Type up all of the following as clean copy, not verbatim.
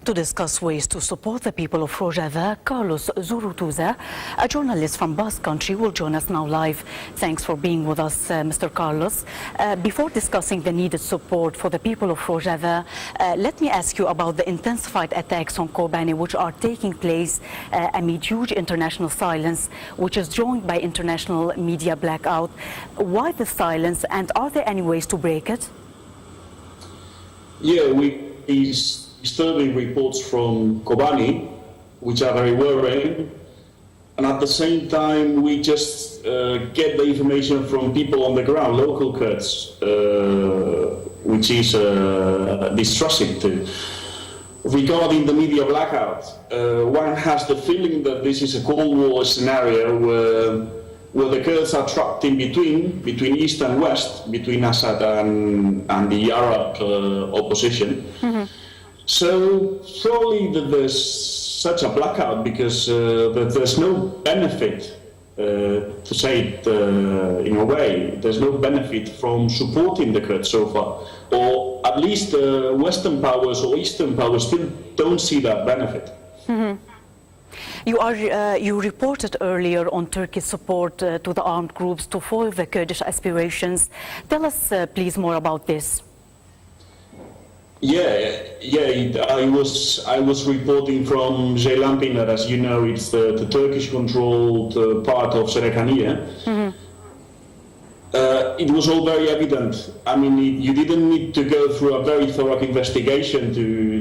To discuss ways to support the people of Rojava, Karlos Zurutuza, a journalist from Basque Country, will join us now live. Thanks for being with us, Mr. Karlos. Before discussing the needed support for the people of Rojava, let me ask you about the intensified attacks on Kobani, which are taking place amid huge international silence, which is joined by international media blackout. Why the silence, and are there any ways to break it? Yeah, these disturbing reports from Kobani, which are very worrying, and at the same time we just get the information from people on the ground, local Kurds, which is distressing too. Regarding the media blackout, one has the feeling that this is a Cold War scenario where the Kurds are trapped in between East and West, between Assad and the Arab opposition. Mm-hmm. So probably there's such a blackout because there's no benefit, to say it in a way, there's no benefit from supporting the Kurds so far, or at least Western powers or Eastern powers still don't see that benefit. Mm-hmm. You reported earlier on Turkey's support to the armed groups to foil the Kurdish aspirations. Tell us, please, more about this. Yeah. I was reporting from Ceylanpınar, as you know, it's the Turkish-controlled part of Serekaniye. Mm-hmm. It was all very evident. I mean, you didn't need to go through a very thorough investigation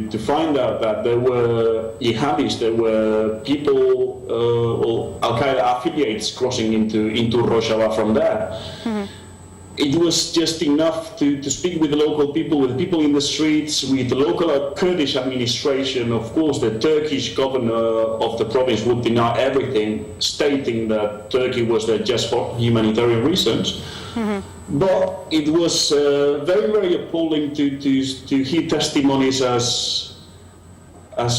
to find out that there were jihadis, there were people or Al-Qaeda affiliates crossing into Rojava from there. Mm-hmm. It was just enough to speak with the local people, with people in the streets, with the local Kurdish administration. Of course, the Turkish governor of the province would deny everything, stating that Turkey was there just for humanitarian reasons. Mm-hmm. But it was very, very appalling to hear testimonies as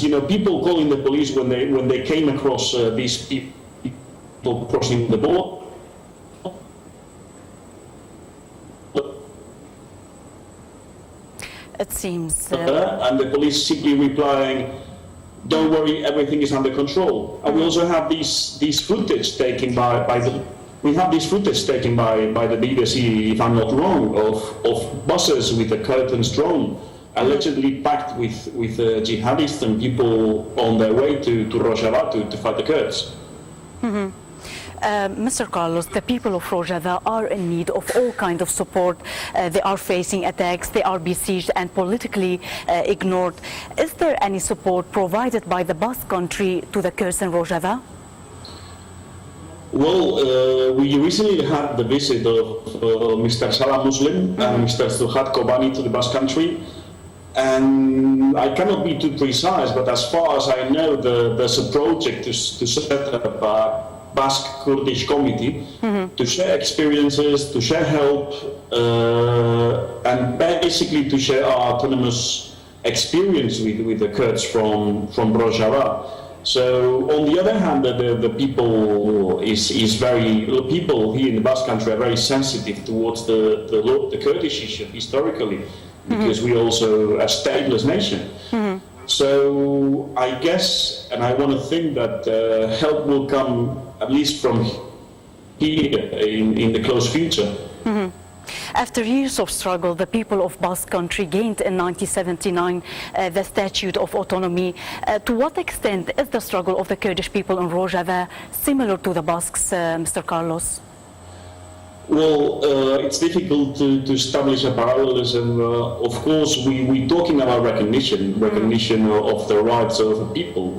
you know, people calling the police when they came across these people crossing the border. It seems... and the police simply replying, "Don't worry, everything is under control." And we also have these footage taken by the BBC, if I'm not wrong, of buses with the curtains drawn, allegedly packed with jihadists and people on their way to Rojava to fight the Kurds. Mm-hmm. Mr. Karlos, the people of Rojava are in need of all kinds of support. They are facing attacks, they are besieged and politically ignored. Is there any support provided by the Basque Country to the Kurds in Rojava? Well, we recently had the visit of Mr. Salah Muslim and Mr. Suhat Kobani to the Basque Country. And I cannot be too precise, but as far as I know, there's a project to set up a Basque Kurdish committee to share experiences, to share help, and basically to share our autonomous experience with the Kurds from Rojava. So on the other hand, the people people here in the Basque Country are very sensitive towards the Kurdish issue historically, because we also a stateless nation. Mm-hmm. So I guess, and I want to think that help will come at least from here in the close future. Mm-hmm. After years of struggle, the people of Basque Country gained in 1979 the Statute of Autonomy. To what extent is the struggle of the Kurdish people in Rojava similar to the Basques, Mr. Karlos? Well, it's difficult to establish a parallelism. Of course, we're talking about recognition of the rights of the people,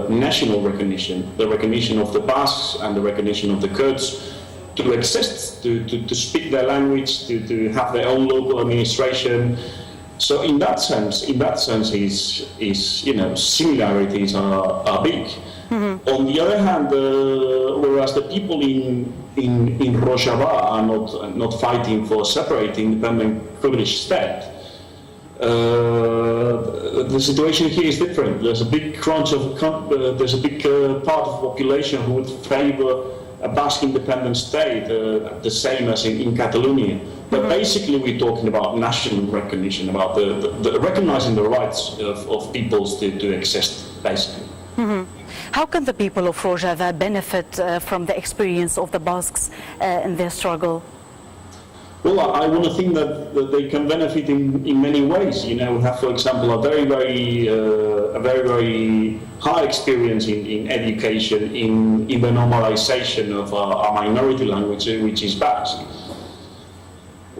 national recognition, the recognition of the Basques and the recognition of the Kurds to exist, to speak their language, to have their own local administration. So in that sense, is you know, similarities are big. Mm-hmm. On the other hand, whereas the people in Rojava are not fighting for a separate independent Kurdish state, the situation here is different. There's a big part of the population who would favor a Basque independent state, the same as in Catalonia. But basically, we're talking about national recognition, about the recognizing the rights of peoples to exist, basically. How can the people of Rojava benefit from the experience of the Basques in their struggle? Well, I want to think that they can benefit in many ways. You know, we have, for example, a very high experience in education, in the normalization of a minority language, which is Basque.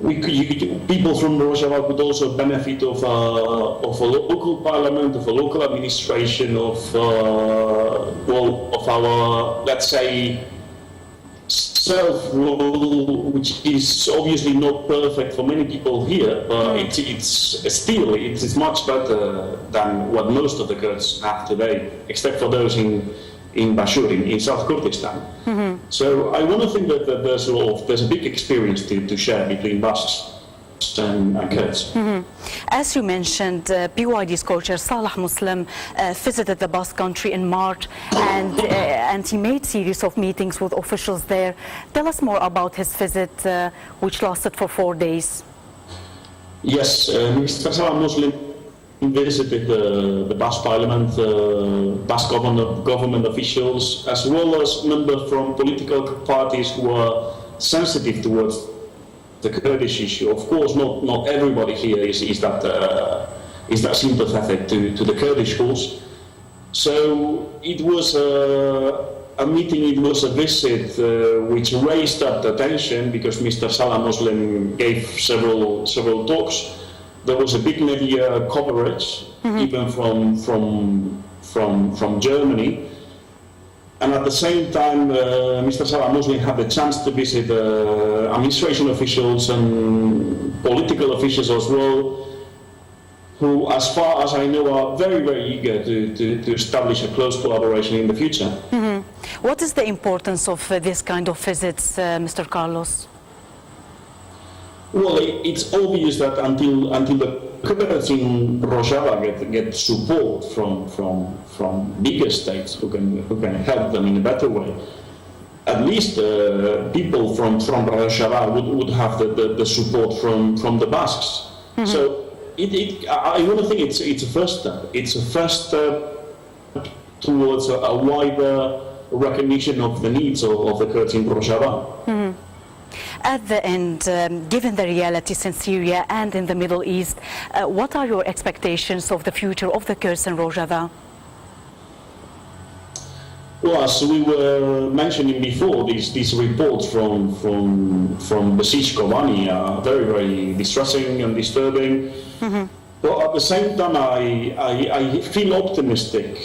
People from Rojava could also benefit of a local parliament, of a local administration, of our, let's say, self-rule, which is obviously not perfect for many people here, but it's much better than what most of the Kurds have today, except for those in Bashur, in South Kurdistan. So I want to think that there's a big experience to share between Basques and Kurds. As you mentioned, PYD's co-chair Saleh Muslim visited the Basque country in March, and he made series of meetings with officials there. Tell us more about his visit, which lasted for 4 days. Yes, Mr. Saleh Muslim visited the Basque Parliament, Basque government officials, as well as members from political parties who are sensitive towards the Kurdish issue. Of course, not everybody here is that sympathetic to the Kurdish cause. So it was a meeting, it was a visit which raised up the tension because Mr. Saleh Muslim gave several talks. There was a big media coverage, even from Germany. And at the same time, Mr. Saleh Muslim had the chance to visit administration officials and political officials as well, who, as far as I know, are very eager to establish a close collaboration in the future. What is the importance of this kind of visits, Mr. Karlos? Well, it's obvious that until the Kurds in Rojava get support from bigger states who can help them in a better way, at least people from Rojava would have the support from the Basques. So I want to think it's a first step. It's a first step towards a wider recognition of the needs of the Kurds in Rojava. At the end, given the realities in Syria and in the Middle East, what are your expectations of the future of the Kurds in Rojava? Well, as we were mentioning before, these reports from besieged Kobani are very distressing and disturbing. But at the same time, I feel optimistic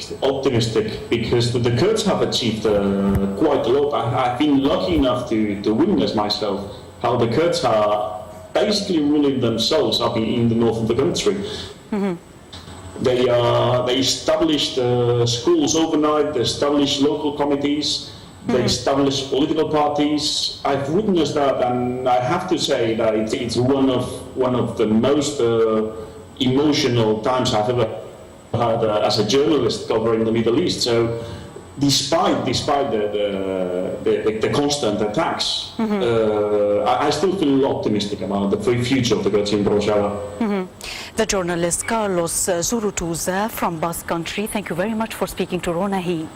because the Kurds have achieved quite a lot. I've been lucky enough to witness myself how the Kurds are basically ruling themselves up in the north of the country. They established schools overnight, they established local committees, they established political parties. I've witnessed that, and I have to say that it's one of the most emotional times I've ever had as a journalist covering the Middle East. So, despite the constant attacks, I still feel optimistic about the future of the Kurds in Rojava. The journalist Karlos Zurutuza from Basque Country, thank you very much for speaking to Ronahî.